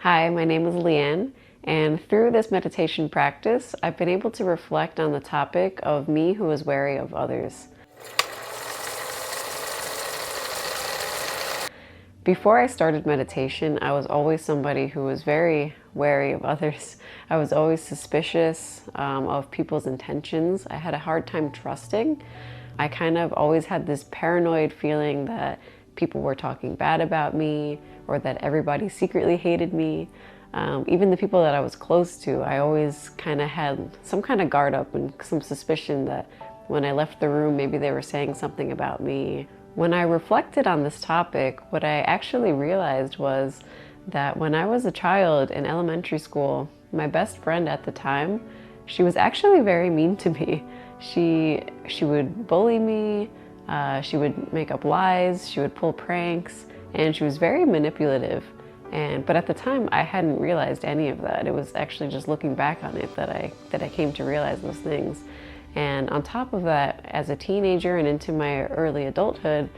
Hi, my name is Leanne, and through this meditation practice, I've been able to reflect on the topic of me who is wary of others. Before I started meditation, I was always somebody who was very wary of others. I was always suspicious of people's intentions. I had a hard time trusting. I kind of always had this paranoid feeling that people were talking bad about me or that everybody secretly hated me. Even the people that I was close to, I always kind of had some kind of guard up and some suspicion that when I left the room, maybe they were saying something about me. When I reflected on this topic, what I actually realized was that when I was a child in elementary school, my best friend at the time, she was actually very mean to me. She would bully me, she would make up lies, she would pull pranks, and she was very manipulative. But at the time, I hadn't realized any of that. It was actually just looking back on it that I came to realize those things. And on top of that, as a teenager and into my early adulthood,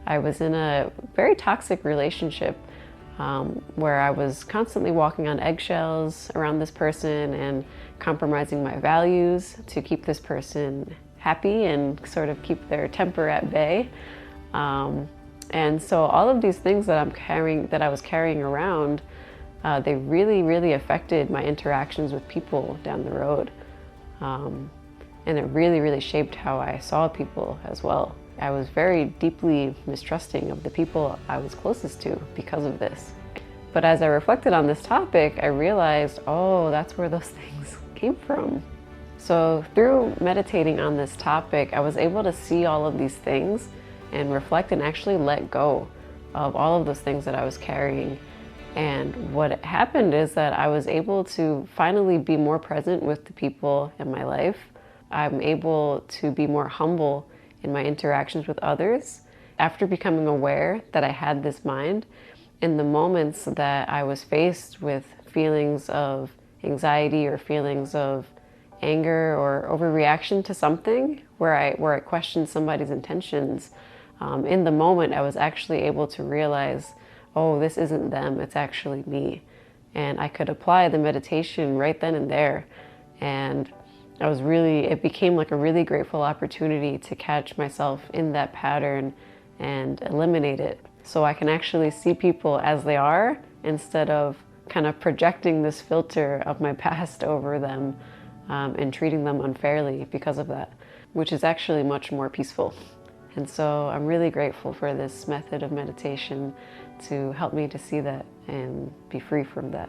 I was in a very toxic relationship where I was constantly walking on eggshells around this person and compromising my values to keep this person happy and sort of keep their temper at bay. And so all of these things that I was carrying around, they really, really affected my interactions with people down the road. And it really, really shaped how I saw people as well. I was very deeply mistrusting of the people I was closest to because of this. But as I reflected on this topic, I realized, oh, that's where those things came from. So through meditating on this topic, I was able to see all of these things and reflect and actually let go of all of those things that I was carrying. And what happened is that I was able to finally be more present with the people in my life. I'm able to be more humble in my interactions with others. After becoming aware that I had this mind, in the moments that I was faced with feelings of anxiety or feelings of anger or overreaction to something where I questioned somebody's intentions, in the moment I was actually able to realize, oh, this isn't them, it's actually me. And I could apply the meditation right then and there. And it became like a really grateful opportunity to catch myself in that pattern and eliminate it. So I can actually see people as they are instead of kind of projecting this filter of my past over them and treating them unfairly because of that, which is actually much more peaceful. And so I'm really grateful for this method of meditation to help me to see that and be free from that.